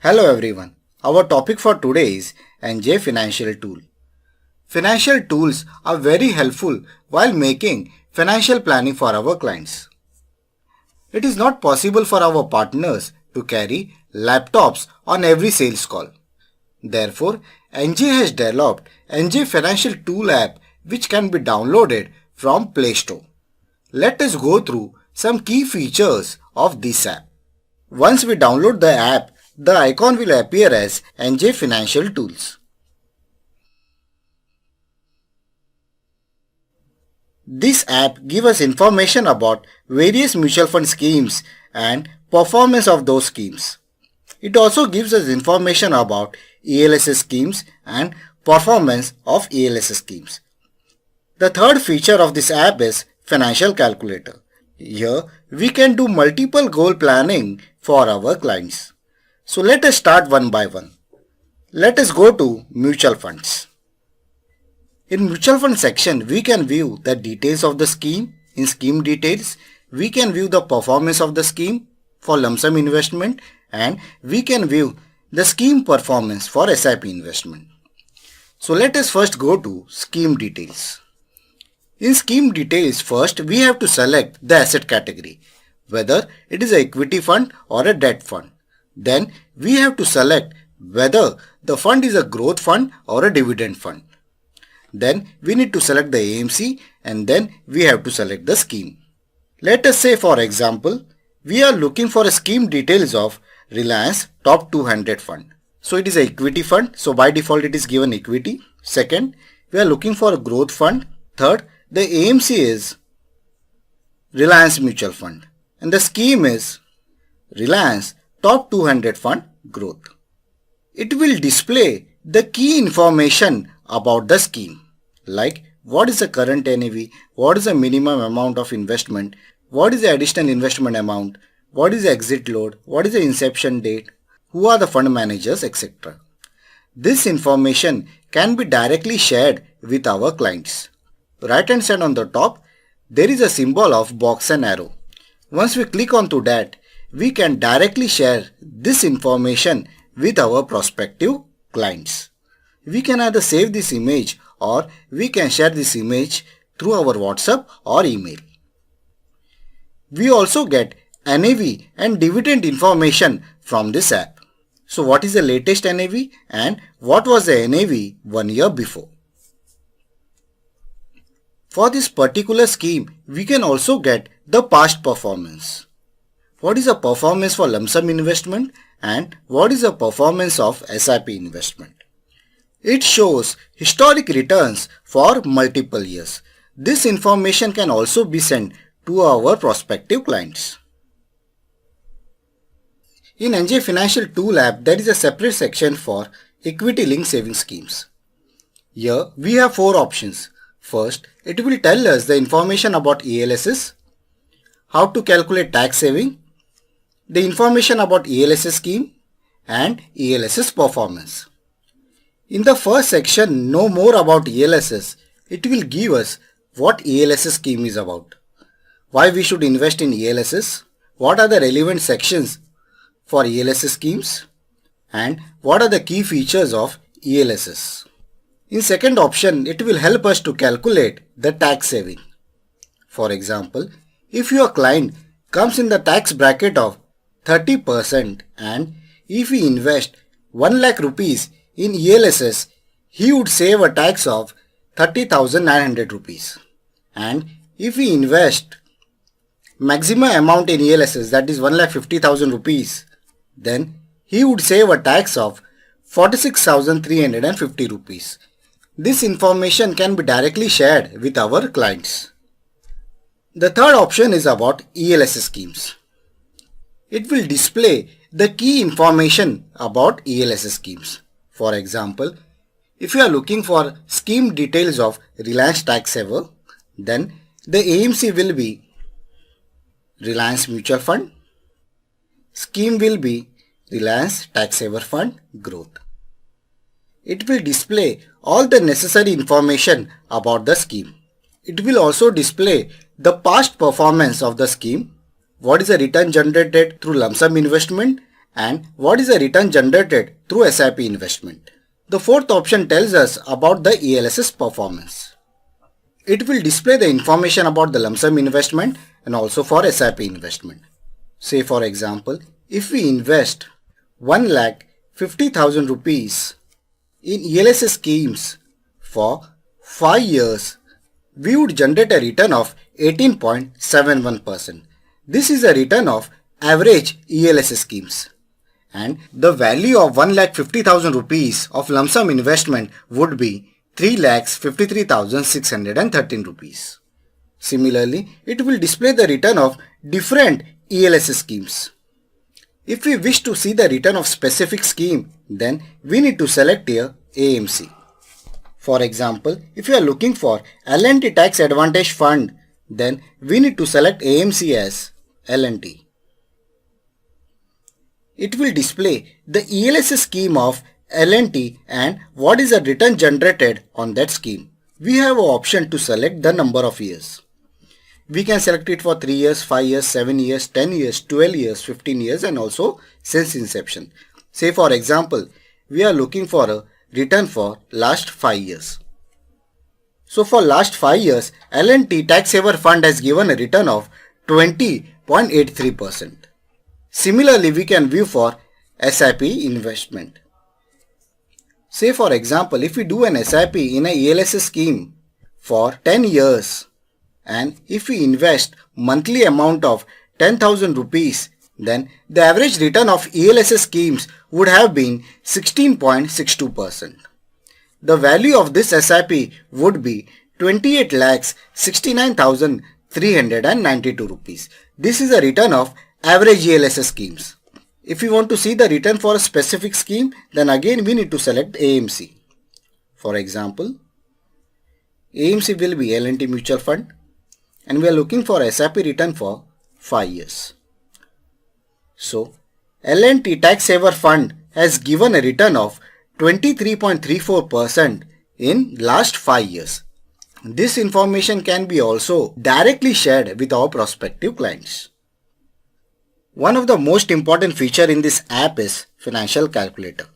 Hello everyone. Our topic for today is NJ Financial Tool. Financial tools are very helpful while making financial planning for our clients. It is not possible for our partners to carry laptops on every sales call. Therefore, NJ has developed NJ Financial Tool app which can be downloaded from Play Store. Let us go through some key features of this app. Once we download the app, the icon will appear as NJ Financial Tools. This app gives us information about various mutual fund schemes and performance of those schemes. It also gives us information about ELSS schemes and performance of ELSS schemes. The third feature of this app is Financial Calculator. Here we can do multiple goal planning for our clients. So let us start one by one. Let us go to mutual funds. In mutual fund section, we can view the details of the scheme. In scheme details, we can view the performance of the scheme for lump sum investment and we can view the scheme performance for SIP investment. So let us first go to scheme details. In scheme details, first we have to select the asset category, whether it is an equity fund or a debt fund. Then we have to select whether the fund is a growth fund or a dividend fund. Then we need to select the AMC and then we have to select the scheme. Let us say for example, we are looking for a scheme details of Reliance Top 200 fund. So it is an equity fund. So by default it is given equity. Second, we are looking for a growth fund. Third, the AMC is Reliance Mutual Fund and the scheme is Reliance Top 200 Fund Growth. It will display the key information about the scheme, like what is the current NAV, what is the minimum amount of investment, what is the additional investment amount, what is the exit load, what is the inception date, who are the fund managers, etc. This information can be directly shared with our clients. Right hand side on the top, there is a symbol of box and arrow. Once we click onto that, we can directly share this information with our prospective clients. We can either save this image or we can share this image through our WhatsApp or email. We also get NAV and dividend information from this app. So what is the latest NAV and what was the NAV 1 year before? For this particular scheme, we can also get the past performance. What is the performance for lump sum investment and what is the performance of SIP investment? It shows historic returns for multiple years. This information can also be sent to our prospective clients. In NJ Financial Tool app, there is a separate section for equity linked saving schemes. Here we have 4 options. First, it will tell us the information about ELSS, how to calculate tax saving, the information about ELSS scheme and ELSS performance. In the first section, know more about ELSS. It will give us what ELSS scheme is about, why we should invest in ELSS, what are the relevant sections for ELSS schemes and what are the key features of ELSS. In second option, it will help us to calculate the tax saving. For example, if your client comes in the tax bracket of 30% and if he invest 1 lakh rupees in ELSS, he would save a tax of 30,900 rupees. And if he invest maximum amount in ELSS, that is 1,50,000 rupees, then he would save a tax of 46,350 rupees. This information can be directly shared with our clients. The third option is about ELSS schemes. It will display the key information about ELSS schemes. For example, if you are looking for scheme details of Reliance Tax Saver, then the AMC will be Reliance Mutual Fund. Scheme will be Reliance Tax Saver Fund Growth. It will display all the necessary information about the scheme. It will also display the past performance of the scheme, what is the return generated through lump sum investment and what is the return generated through SIP investment. The fourth option tells us about the ELSS performance. It will display the information about the lump sum investment and also for SIP investment. Say for example, if we invest 1,50,000 rupees in ELSS schemes for 5 years, we would generate a return of 18.71%. This is a return of average ELSS schemes. And the value of 1,50,000 rupees of lump sum investment would be 3,53,613 rupees. Similarly, it will display the return of different ELSS schemes. If we wish to see the return of specific scheme, then we need to select here AMC. For example, if you are looking for L&T Tax Advantage Fund, then we need to select AMC as L&T. It will display the ELSS scheme of L&T and what is the return generated on that scheme. We have an option to select the number of years. We can select it for 3 years, 5 years, 7 years, 10 years, 12 years, 15 years and also since inception. Say for example, we are looking for a return for last 5 years. So for last 5 years, L&T Tax Saver Fund has given a return of 20.83%. Similarly, we can view for SIP investment. Say for example, if we do an SIP in a ELSS scheme for 10 years and if we invest monthly amount of 10,000 rupees, then the average return of ELSS schemes would have been 16.62%. The value of this SIP would be 28,69,392 rupees. This is a return of average ELSS schemes. If we want to see the return for a specific scheme, then again we need to select AMC. For example, AMC will be L&T Mutual Fund and we are looking for SIP return for 5 years. So, L&T Tax Saver Fund has given a return of 23.34% in last 5 years. This information can be also directly shared with our prospective clients. One of the most important feature in this app is Financial Calculator.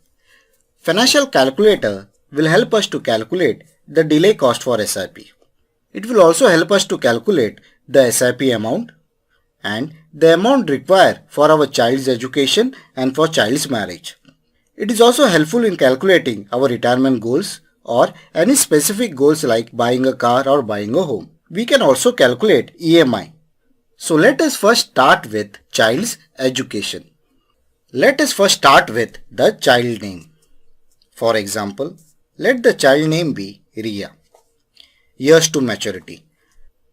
Financial Calculator will help us to calculate the delay cost for SIP. It will also help us to calculate the SIP amount and the amount required for our child's education and for child's marriage. It is also helpful in calculating our retirement goals or any specific goals like buying a car or buying a home. We can also calculate EMI. So let us first start with child's education. Let us first start with the child name. For example, let the child name be Riya. Years to maturity.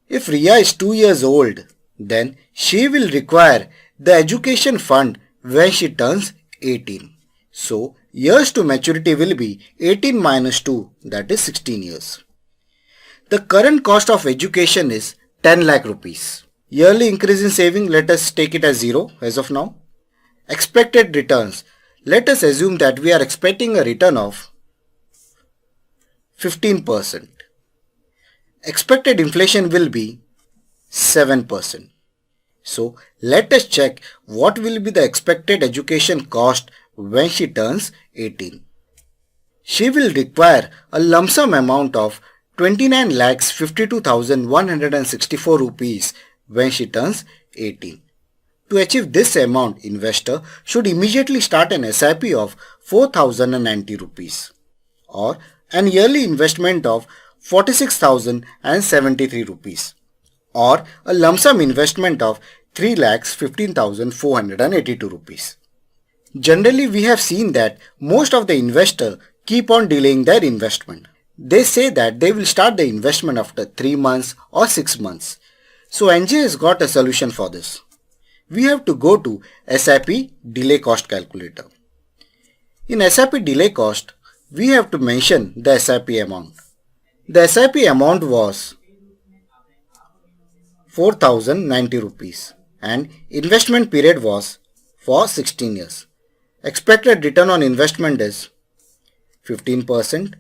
If Riya is 2 years old, then she will require the education fund when she turns 18. So, years to maturity will be 18 minus 2, that is 16 years. The current cost of education is 10 lakh rupees. Yearly increase in saving, let us take it as 0 as of now. Expected returns. Let us assume that we are expecting a return of 15%. Expected inflation will be 7%. So, let us check what will be the expected education cost when she turns 18. She will require a lump sum amount of 29,52,164 rupees when she turns 18. To achieve this amount, investor should immediately start an SIP of 4,090 rupees or an yearly investment of 46,073 rupees or a lump sum investment of 3,15,482 rupees. Generally, we have seen that most of the investors keep on delaying their investment. They say that they will start the investment after 3 months or 6 months. So NJ has got a solution for this. We have to go to SIP delay cost calculator. In SIP delay cost, we have to mention the SIP amount. The SIP amount was 4,090 rupees and investment period was for 16 years. Expected return on investment is 15%,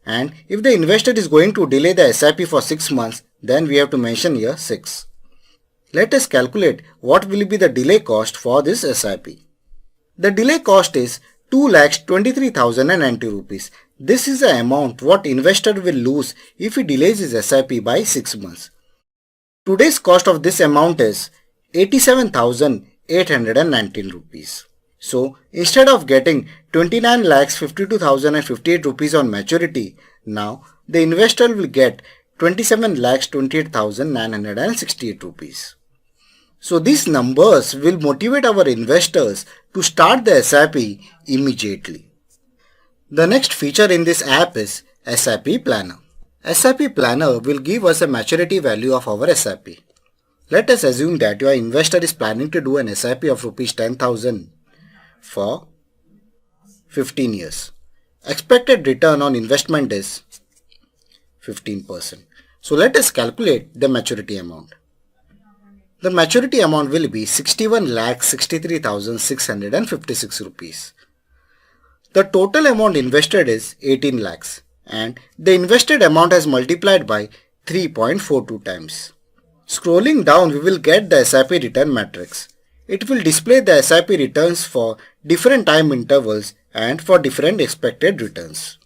and if the investor is going to delay the SIP for 6 months, then we have to mention here 6. Let us calculate what will be the delay cost for this SIP. The delay cost is 2,23,090 rupees. This is the amount what investor will lose if he delays his SIP by 6 months. Today's cost of this amount is 87,819 rupees. So instead of getting 29,52,058 rupees on maturity, now the investor will get 27,28,968 rupees. So these numbers will motivate our investors to start the SIP immediately. The next feature in this app is SIP Planner. SIP Planner will give us a maturity value of our SIP. Let us assume that your investor is planning to do an SIP of Rs 10,000 for 15 years. Expected return on investment is 15%. So let us calculate the maturity amount. The maturity amount will be 61,63,656 rupees. The total amount invested is 18 lakhs and the invested amount has multiplied by 3.42 times. Scrolling down, we will get the SIP return matrix. It will display the SIP returns for different time intervals and for different expected returns.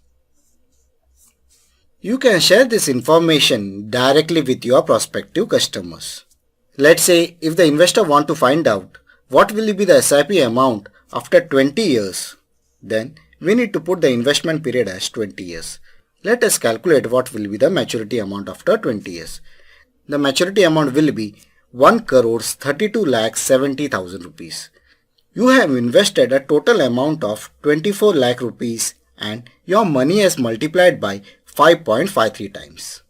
You can share this information directly with your prospective customers. Let's say if the investor wants to find out what will be the SIP amount after 20 years, then we need to put the investment period as 20 years. Let us calculate what will be the maturity amount after 20 years. The maturity amount will be 1,32,70,000 rupees. You have invested a total amount of 24 lakh rupees and your money has multiplied by 5.53 times.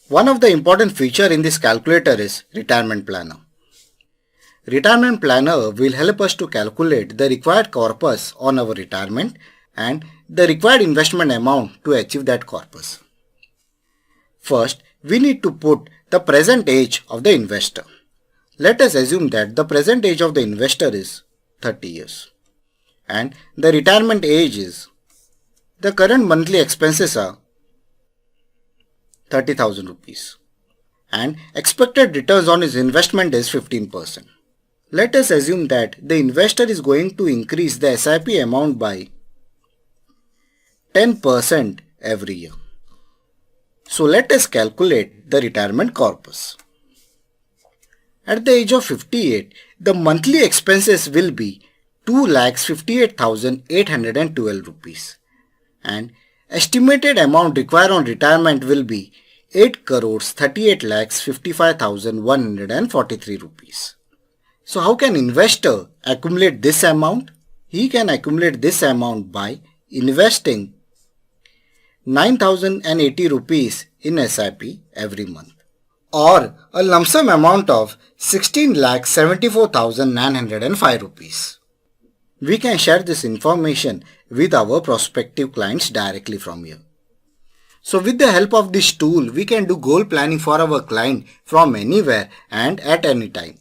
One of the important features in this calculator is Retirement Planner. Retirement Planner will help us to calculate the required corpus on our retirement and the required investment amount to achieve that corpus. First, we need to put the present age of the investor. Let us assume that the present age of the investor is 30 years and the retirement age is, the current monthly expenses are 30,000 rupees and expected returns on his investment is 15%. Let us assume that the investor is going to increase the SIP amount by 10% every year. So let us calculate the retirement corpus. At the age of 58, the monthly expenses will be 2,58,812 rupees and estimated amount required on retirement will be 8,38,55,143 rupees. So how can investor accumulate this amount? He can accumulate this amount by investing 9,080 rupees in SIP every month or a lump sum amount of 16,74,905 rupees. We can share this information with our prospective clients directly from here. So with the help of this tool, we can do goal planning for our client from anywhere and at any time.